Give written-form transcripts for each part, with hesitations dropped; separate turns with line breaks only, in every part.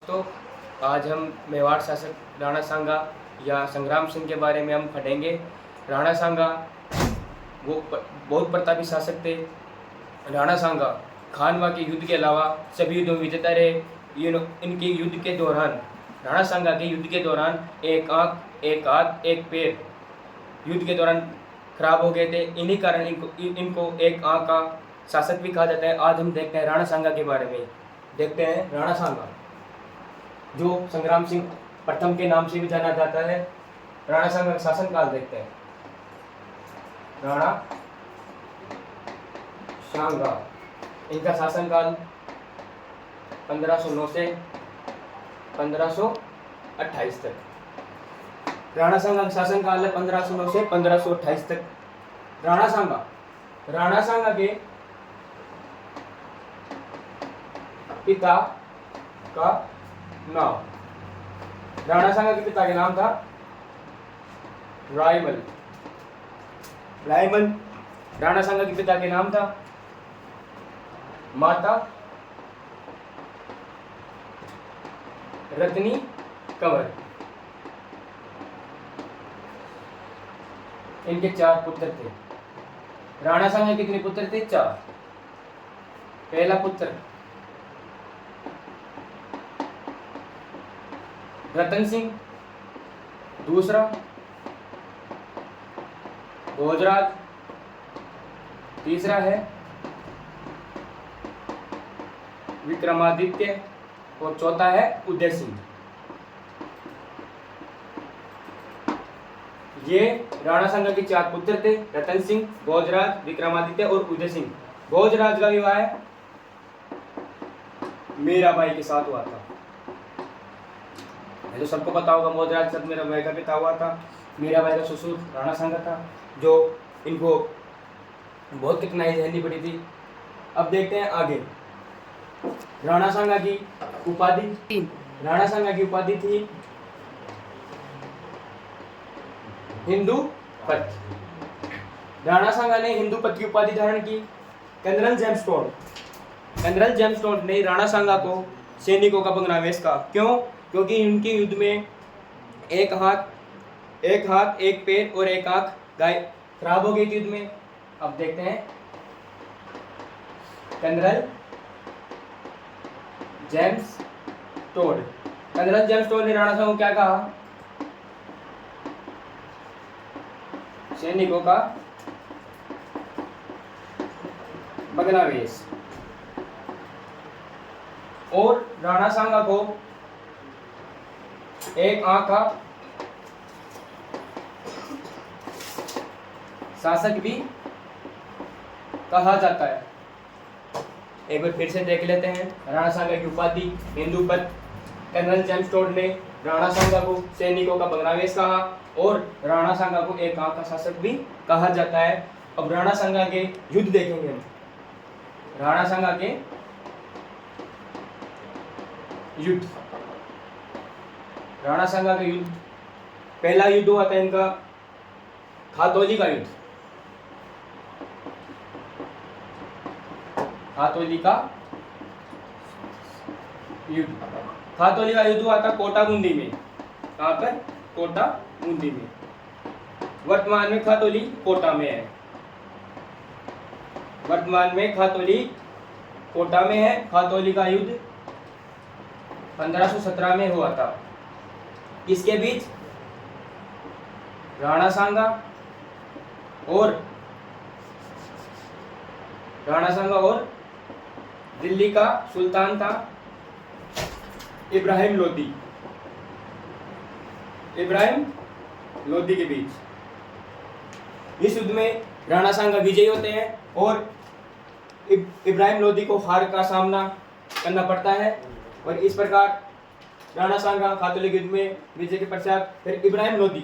तो आज हम मेवाड़ शासक राणा सांगा या संग्राम सिंह के बारे में हम पढ़ेंगे। राणा सांगा वो बहुत प्रतापी शासक थे। राणा सांगा खानवा के युद्ध के अलावा सभी युद्धों में विजेता रहे। इनके युद्ध के दौरान राणा सांगा के युद्ध के दौरान एक आंख, एक हाथ, एक पैर युद्ध के दौरान खराब हो गए थे। इन्हीं कारण इनको एक आंख का शासक भी कहा जाता है। आज हम देखते हैं राणा सांगा के बारे में। देखते हैं राणा सांगा जो संग्राम सिंह प्रथम के नाम से भी जाना जाता है। राणा सांगा का शासनकाल देखते हैं। राणा सांगा इनका शासनकाल 1509 से 1528 तक। राणा सांगा का शासनकाल है 1509 से 1528 तक। राणा सांगा के पिता का नाम, राणा सांगा के पिता का नाम था रायमल। राणा सांगा के पिता के नाम था। माता रत्नी कंवर। इनके 4 पुत्र थे। राणा सांगा के कितने पुत्र थे? 4। पहला पुत्र रतन सिंह, दूसरा भोजराज, तीसरा है विक्रमादित्य और चौथा है उदय सिंह। ये राणा सांगा के 4 पुत्र थे, रतन सिंह, भोजराज, विक्रमादित्य और उदय सिंह। भोजराज का विवाह मीराबाई के साथ हुआ था। तो सबको पता होगा भोजराज के साथ मीराबाई का पिता हुआ था। मीराबाई का ससुर राणा सांगा था, जो इनको बहुत कठिनाई झेलनी पड़ी थी। अब देखते हैं आगे। राणा सांगा की उपाधि थी हिंदू पथ। राणा सांगा ने हिंदू पथ की उपाधि धारण की। कर्नल जेम्सटोन ने राणा सांगा को सैनिकों का बंगनावेश कहा। क्यों? क्योंकि उनके युद्ध में एक हाथ, एक पैर और एक आंख खराब हो गई थी युद्ध में। अब देखते हैं कर्नल जेम्सटोन ने राणा सांगा को क्या कहा? सैनिकों का बंगनावेश। और राणा सांगा को एक आंख का शासक भी कहा जाता है। एक बार फिर से देख लेते हैं। राणा सांगा की उपाधि हिंदू पथ। कर्नल जेम्सटोन ने राणा सांगा को सैनिकों का बंगनावेश कहा और राणा सांगा को एक आंख का शासक भी कहा जाता है। अब राणा सांगा के युद्ध देखेंगे हम। राणा सांगा के युद्ध। राणा सांगा का युद्ध, पहला युद्ध हुआ था इनका खातौली का युद्ध। खातौली का युद्ध हुआ था कोटागुंडी में। कहाँ पर? कोटागुंडी में। वर्तमान में खातौली कोटा में है। खातौली का युद्ध 1517 में हुआ था। किसके बीच? राणा सांगा और दिल्ली का सुल्तान था इब्राहिम लोदी के बीच। इस युद्ध में राणा सांगा विजयी होते हैं और इब्राहिम लोदी को हार का सामना करना पड़ता है। और इस प्रकार राणा सांगा खातौली के युद्ध में विजय के पश्चात फिर इब्राहिम लोदी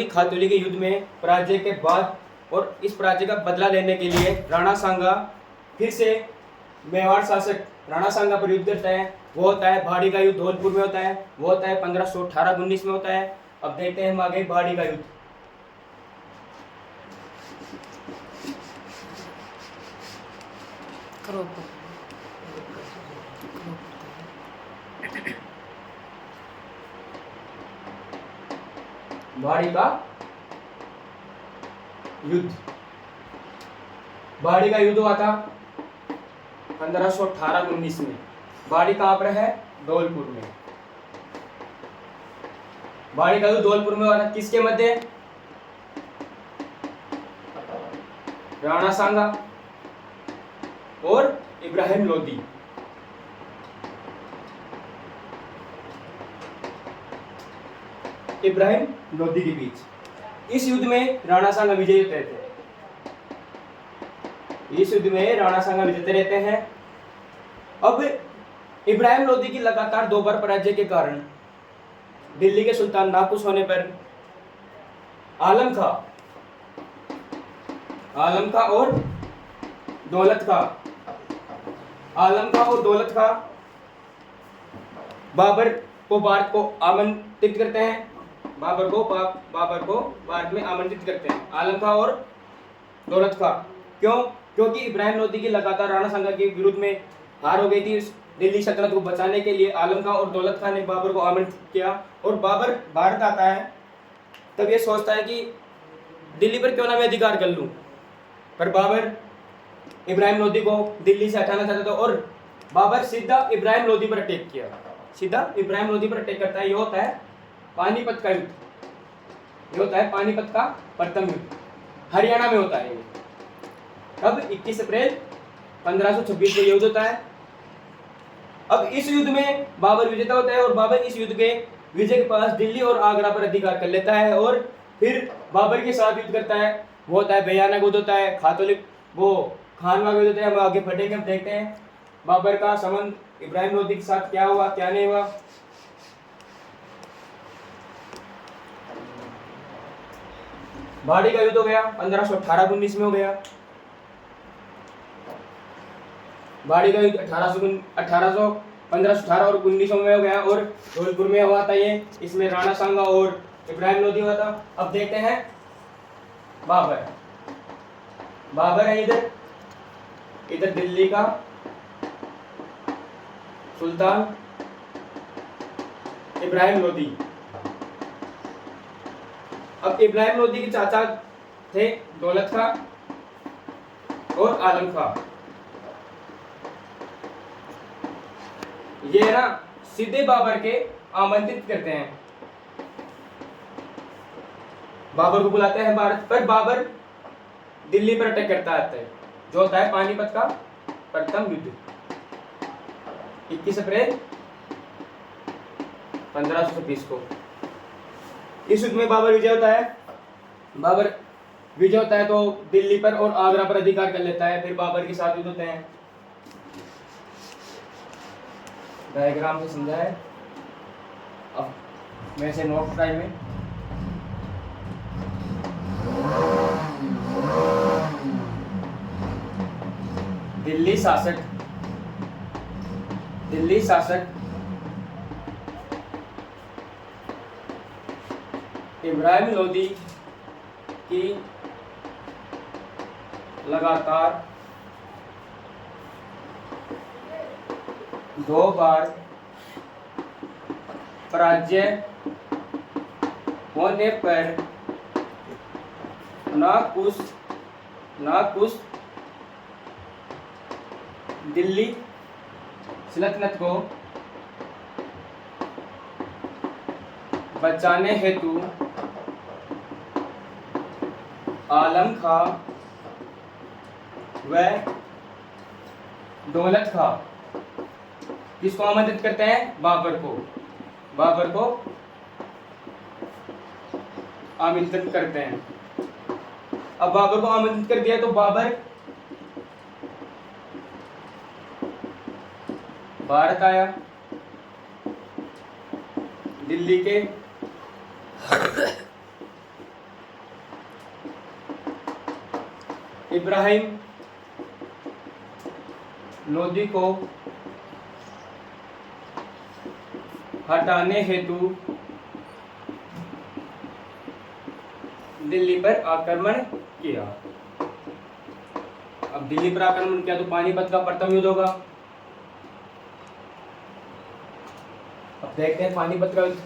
खातौली के युद्ध में पराजय के बाद और इस पराजय का बदला लेने के लिए राणा सांगा फिर से मेवाड़ शासक राणा सांगा पर युद्ध करता है। वो होता है भाड़ी का युद्ध, धौलपुर में होता है। वो होता है 1518-19 में होता है। अब देखते हैं हम आगे भाड़ी का युद्ध। बाड़ी का युद्ध। बाड़ी का युद्ध हुआ था 1518-19 में। बाड़ी कहाँ पर है? धौलपुर में। बाड़ी का युद्ध धौलपुर में हुआ था। किसके मध्य? राणा सांगा और इब्राहिम लोदी। इब्राहिम लोदी के बीच। इस युद्ध में राणा सांगा विजयी होते थे। इस युद्ध में राणा सांगा विजेते रहते हैं। अब इब्राहिम लोदी की लगातार 2 बार पराजय के कारण दिल्ली के सुल्तान नाखुश होने पर आलम खां और दौलत खां बाबर को भारत को आमंत्रित करते हैं। बाबर को भारत में आमंत्रित करते हैं, आलम खां और दौलत खां। क्यों? क्योंकि इब्राहिम लोदी की लगातार राणा सांगा के विरुद्ध में हार हो गई थी। दिल्ली सल्तनत को बचाने के लिए आलम खां और दौलत खां ने बाबर को आमंत्रित किया और बाबर भारत आता है। तब ये सोचता है कि दिल्ली पर क्यों ना मैं अधिकार कर लूं, पर बाबर इब्राहिम लोदी को दिल्ली से हटाना चाहता था और बाबर सीधा इब्राहिम लोदी पर अटैक किया। सीधा इब्राहिम लोदी पर अटैक करता है। ये होता है पानीपत का युद्ध। ये होता है पानीपत का प्रथम युद्ध। हरियाणा में होता है ये। कब? 21 अप्रैल 1526 को युद्ध होता है। अब इस युद्ध में बाबर विजेता होता है और बाबर इस युद्ध के विजय के पास दिल्ली और आगरा पर अधिकार कर लेता है और फिर बाबर के साथ युद्ध करता है। वो होता है भयानक युद्ध होता है, खानवा युद्ध होता है। हम आगे बढ़ेंगे, हम देखते हैं बाबर का संबंध इब्राहिम लोदी के साथ क्या हुआ, क्या नहीं हुआ। बाड़ी का युद्ध हो गया 1518-19 में हो गया। बाड़ी का युद्ध 1518 और 1900 में हो गया और धौलपुर में हुआ था ये। इसमें राणा सांगा और इब्राहिम लोदी हुआ था। अब देखते हैं बाबर है इधर दिल्ली का सुल्तान इब्राहिम लोदी। अब इब्राहिम लोदी के चाचा थे दौलत खां और आलम खां। ये ना सीधे बाबर के आमंत्रित करते हैं, बाबर को बुलाते हैं भारत पर। बाबर दिल्ली पर अटैक करता है, जो होता है पानीपत का प्रथम युद्ध 21 अप्रैल 1526 को। इस युद्ध में बाबर विजय होता है तो दिल्ली पर और आगरा पर अधिकार कर लेता है। फिर बाबर के साथ युद्ध होते हैं। डायग्राम से समझा है। अब मैं से नोट टाइम में दिल्ली शासक इब्राहिम लोदी की लगातार 2 बार पराजय होने पर नाखुश दिल्ली सल्तनत को बचाने हेतु आलम खां व दौलत खां किसको आमंत्रित करते हैं? बाबर को आमंत्रित करते हैं। अब बाबर को आमंत्रित कर दिया तो बाबर भारत आया। दिल्ली के इब्राहिम लोदी को हटाने हेतु दिल्ली पर आक्रमण किया। अब दिल्ली पर आक्रमण किया तो पानीपत का प्रथम युद्ध होगा। अब देखते हैं पानीपत का युद्ध।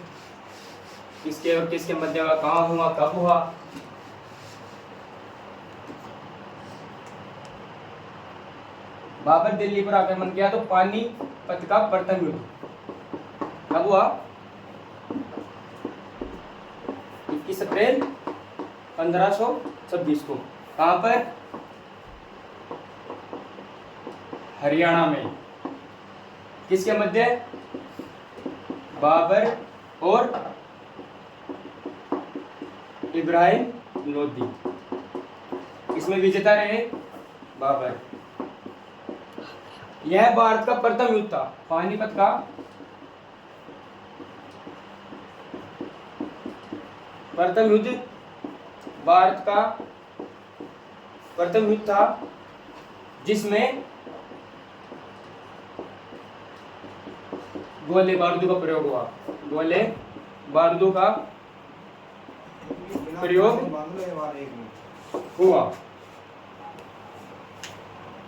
किसके और किसके मध्य हुआ, कहाँ हुआ, कब हुआ। बाबर दिल्ली पर आक्रमण किया तो पानीपत का प्रथम युद्ध कब हुआ? 21 अप्रैल 1526 को। कहाँ पर? हरियाणा में। किसके मध्य? बाबर और इब्राहिम लोदी। इसमें विजेता रहे बाबर। यह भारत का प्रथम युद्ध था, पानीपत का प्रथम युद्ध, भारत का प्रथम युद्ध था जिसमें गोले बारूद का प्रयोग हुआ। गोले बारूद का प्रयोग हुआ।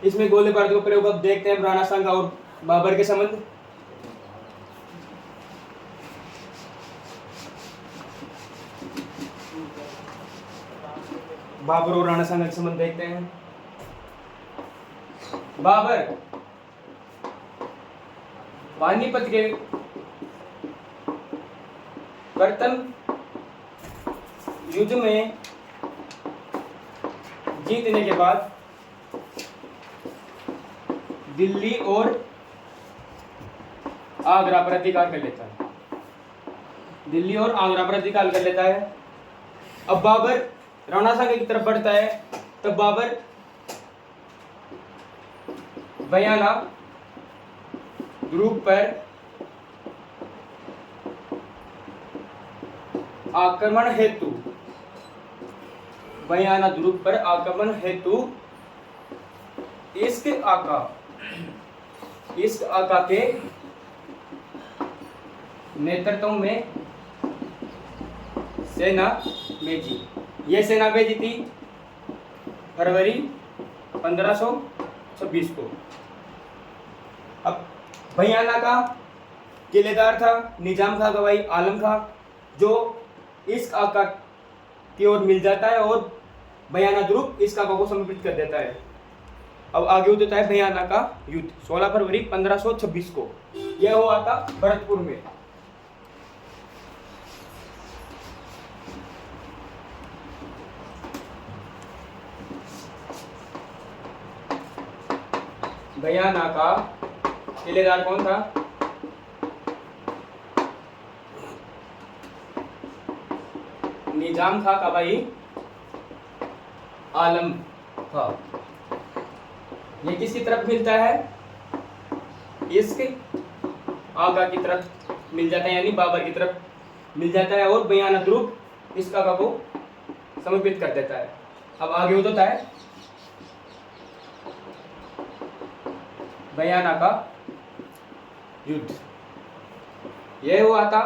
इसमें गोले बारूद का प्रयोग अब देखते हैं राणा सांगा और बाबर के संबंध। बाबर और राणा सांगा के संबंध देखते हैं। बाबर पानीपत के प्रथम युद्ध में जीतने के बाद दिल्ली और आगरा पर अधिकार कर लेता है। दिल्ली और आगरा पर अधिकार कर लेता है। अब बाबर राणा सांगा की तरफ बढ़ता है, तब बाबर बयाना ग्रुप पर आक्रमण हेतु बयाना ग्रुप पर आक्रमण हेतु इश्क आका के नेतृत्व में सेना भेजी। ये सेना भेजी थी फरवरी 1526 को। अब बयाना का किलेदार था निजाम खां का भाई आलम खां, जो इश्क आका की ओर मिल जाता है और बयाना ग्रुप इश्क आका को समर्पित कर देता है। अब आगे होता है बयाना का युद्ध 16 फरवरी 1526 को। यह हुआ था भरतपुर में। बयाना का किलेदार कौन था? निजाम खां का भाई आलम खां। ये किसकी तरफ मिलता है? इसके आका की तरफ मिल जाता है, यानी बाबर की तरफ मिल जाता है और बयाना ग्रुप इस आका को समर्पित कर देता है। अब आगे होता है बयाना का युद्ध। यह हुआ था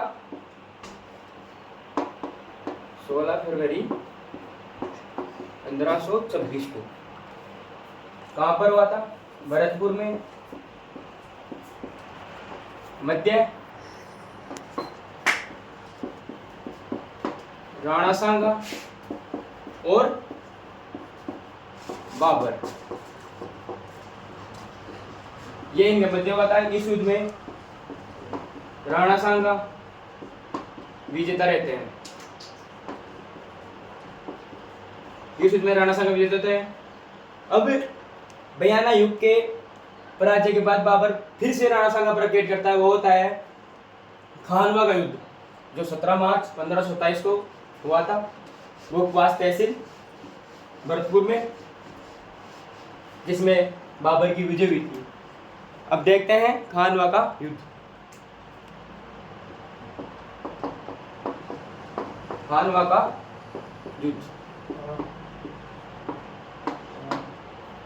16 फरवरी 1526 को। कहां पर हुआ था? भरतपुर में। मध्य राणा सांगा और बाबर, ये इनके मध्य हुआ था। इस युद्ध में राणा सांगा विजेता रहते हैं। इस युद्ध में राणा सांगा विजेता होते हैं। अब बयाना युद्ध के पराजय के बाद बाबर फिर से राणा सांगा पर अटैक करता है। वो होता है खानवा का युद्ध, जो 17 मार्च 1527 को हुआ था। वो क्वास तहसील भरतपुर में, जिसमें बाबर की विजय हुई थी। अब देखते हैं खानवा का युद्ध। खानवा का युद्ध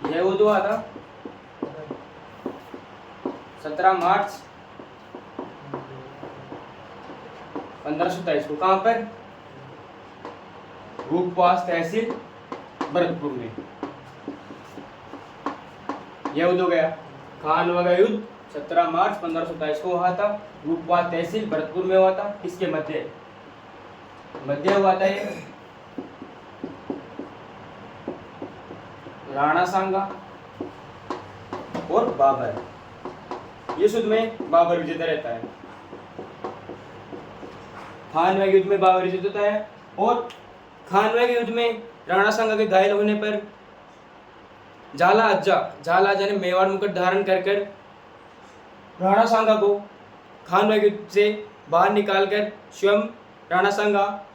यह युद्ध हुआ था 17 मार्च 1527 को। कहां पर? रूपवास तहसील भरतपुर में। यह युद्ध हो गया खानवा का युद्ध 17 मार्च 1527 को हुआ था। रूपवास तहसील भरतपुर में हुआ था। किसके मध्य? मध्य हुआ था ये राणा सांगा और बाबर। ये युद्ध में बाबर विजेता रहता है। खानवा के युद्ध में बाबर विजेता होता है और खानवा के युद्ध में राणा सांगा के घायल होने पर झाला अज्जा ने मेवाड़ मुकुट धारण कर राणा सांगा को खानवा के युद्ध से बाहर निकालकर स्वयं राणा सांगा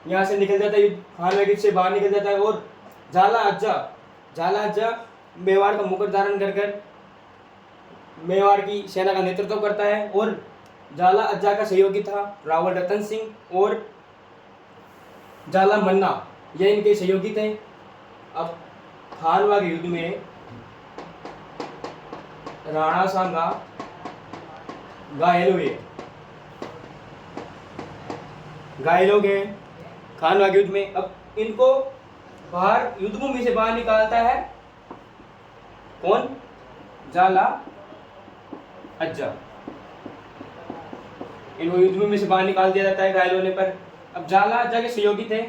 यहाँ से निकल जाता है, खानवा के युद्ध से बाहर निकल जाता है और झाला अज्जा मेवाड़ का मुकुट धारण कर मेवाड़ की सेना का नेतृत्व करता है। और झाला अज्जा का सहयोगी था रावल रतन सिंह और झाला मन्ना, ये इनके सहयोगी थे। अब खानवा के युद्ध में राणा सांगा घायल हो गए खानवा के युद्ध में। अब इनको बाहर युद्धभूमि से बाहर निकालता है कौन? झाला अज्जा। इनको युद्धभूमि से बाहर निकाल दिया जाता है घायल होने पर। अब झाला अज्जा के सहयोगी थे,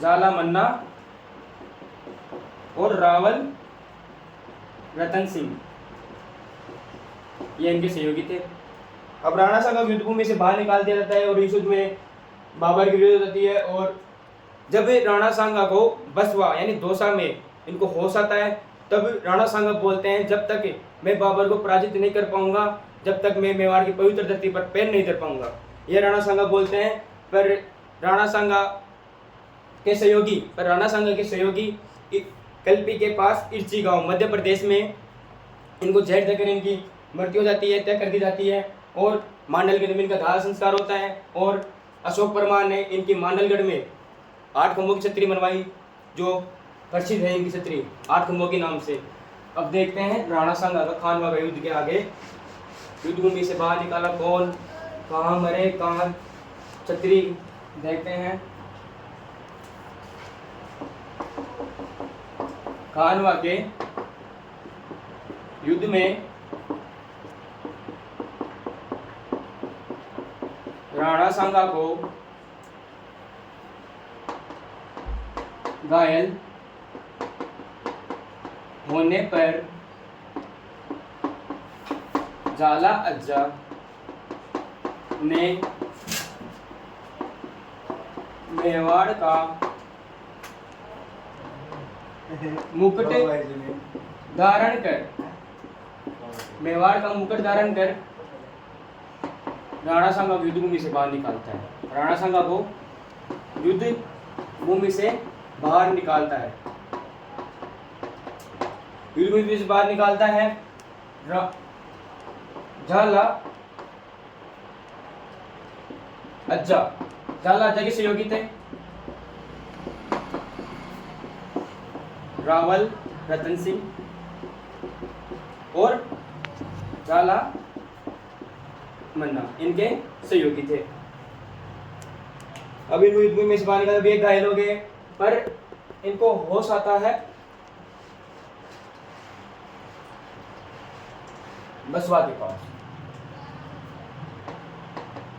झाला मन्ना और रावल रतन सिंह, ये इनके सहयोगी थे। अब राणा सांगा को युद्धभूमि से बाहर निकाल दिया जाता है और इस युद्ध में बाबर की विजय होती है। और जब राणा सांगा को बसवा यानी दौसा में इनको होश आता है, तब राणा सांगा बोलते हैं जब तक मैं बाबर को पराजित नहीं कर पाऊंगा, जब तक मैं मेवाड़ की पवित्र धरती पर पैर नहीं धर पाऊंगा, ये राणा सांगा बोलते हैं। पर राणा सांगा के सहयोगी कल्पी के पास इर्ची गांव मध्य प्रदेश में इनको जहर देकर इनकी मृत्यु हो जाती है, तय कर दी जाती है। और मांडलगढ़ में इनका दाह संस्कार होता है और अशोक परमार ने इनकी मांडलगढ़ में 8 खंभों की छतरी बनवाई, जो प्रसिद्ध है इनकी छतरी 8 खंभों के नाम से। अब देखते हैं राणा सांगा का खानवा का युद्ध के आगे युद्धभूमि से बाहर निकाला कौन, कहाँ मरे, कहाँ छतरी, देखते हैं। खानवा के युद्ध में राणा सांगा को घायल होने पर झाला अज्जा ने मेवाड़ का मुकुट धारण कर राणा सांगा को युद्धभूमि से बाहर निकालता है। राणा सांगा को युद्ध भूमि से बाहर निकालता है, युद्धभूमि से बाहर निकालता है। झाला अज्जा के सहयोगी थे रावल रतन सिंह और झाला मन्ना, इनके सहयोगी थे। अब इनको युद्धभूमि में से बाहर निकाला, भी घायल हो गए, पर इनको होश आता है बसवा के पास।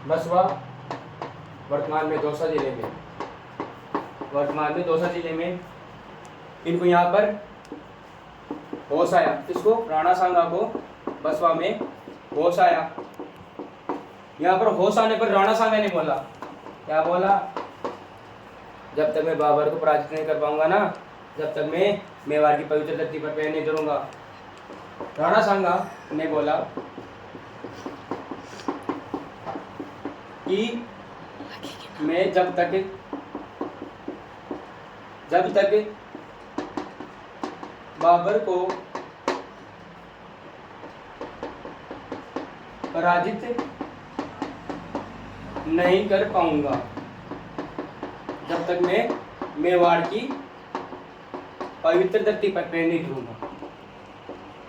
बसवा वर्तमान में दौसा जिले में इनको यहाँ पर होश आया। किसको? राणा सांगा को बसवा में होश आया। यहाँ पर होश आने पर राणा सांगा ने बोला, क्या बोला? जब तक मैं बाबर को पराजित नहीं कर पाऊंगा ना, जब तक मैं मेवाड़ की पवित्र धरती पर पैर नहीं धरूंगा। राणा सांगा ने बोला कि मैं जब तक बाबर को पराजित नहीं कर पाऊंगा, जब तक मैं मेवाड़ की पवित्र धरती पर पैर नहीं धरूंगा।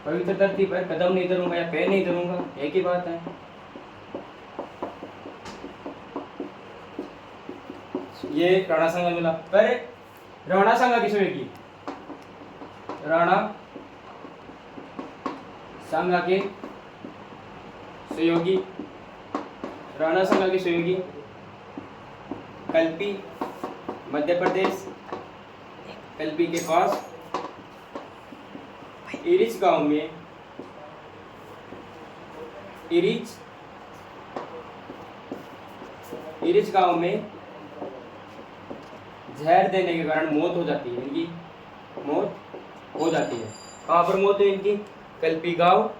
पवित्र धरती पर कदम नहीं धरूंगा या पैर नहीं धरूंगा, एक ही बात है। ये राणा सांगा मिला। पर राणा सांगा किसने की? राणा सांगा के सहयोगी, राणा सांगा के सहयोगी कल्पी, मध्य प्रदेश। कल्पी के पास इरिच गांव में इरिच गांव में जहर देने के कारण मौत हो जाती है। इनकी मौत हो जाती है। कहाँ पर मौत है इनकी? कल्पी गांव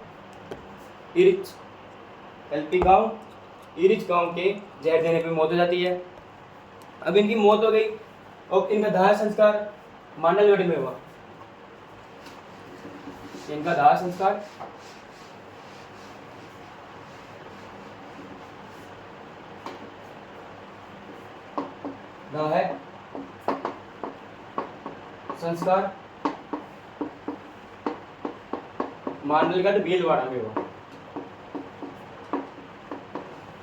इरिच गांव के जहर देने पे मौत हो जाती है। अब इनकी मौत हो गई और इनका दाह संस्कार मांडलगढ़ में हुआ। इनका दाह संस्कार दाह संस्कार मांडलगढ़ भीलवाड़ा में हुआ।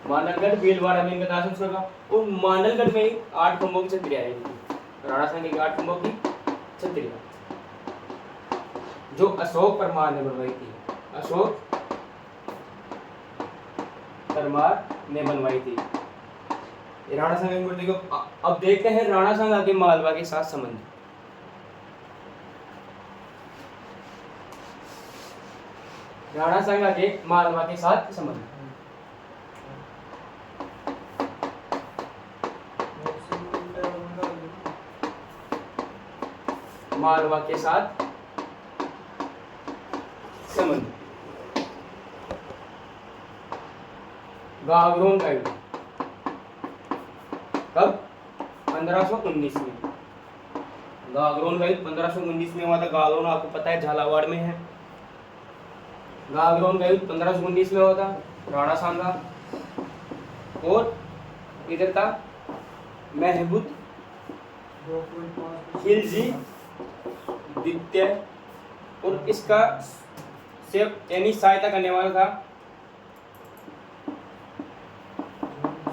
मांडलगढ़ भीलवाड़ा में इनका दाह संस्कार हुआ। और मांडलगढ़ में ही 8 खंभों की छतरियां है इनकी। राणा सांगा की 8 खंभों की छतरियां जो अशोक परमार ने बनवाई थी। अशोक परमार ने बनवाई थी राणा सांगा की मूर्ति को। अब देखते हैं राणा सांगा के मालवा के साथ संबंध। राणा सांगा के मालवा के साथ संबंध। मालवा के साथ संबंध। गागरोन का युद्ध कब? 1519 में। गागरोन का युद्ध 1519 में हुआ था। गागरोन आपको पता है झालावाड़ में है। गागरोन का युद्ध 1519 में हुआ था। राणा सांगा और इधर था महमूद खिलजी द्वितीय और इसका सिर्फ यानी सहायता करने वाला था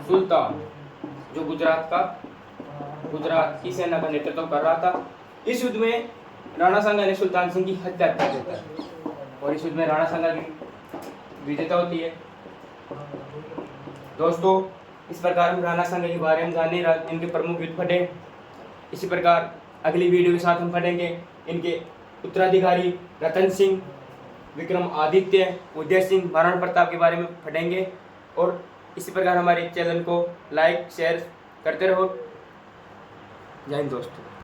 सुल्तान, जो गुजरात की सेना का नेतृत्व कर रहा था। इस युद्ध में राणा सांगा ने सुल्तान सिंह की हत्या कर देता है और इस युद्ध में राणा सांगा की विजेता होती है। दोस्तों, इस प्रकार हम राणा सांगा के बारे में जाने, इनके प्रमुख युद्ध पढ़े। इसी प्रकार अगली वीडियो के साथ हम पढ़ेंगे इनके उत्तराधिकारी रतन सिंह, विक्रमादित्य, उदय सिंह, महाराणा प्रताप के बारे में पढ़ेंगे। और इसी प्रकार हमारे चैनल को लाइक शेयर करते रहो। जय हिंद दोस्तों।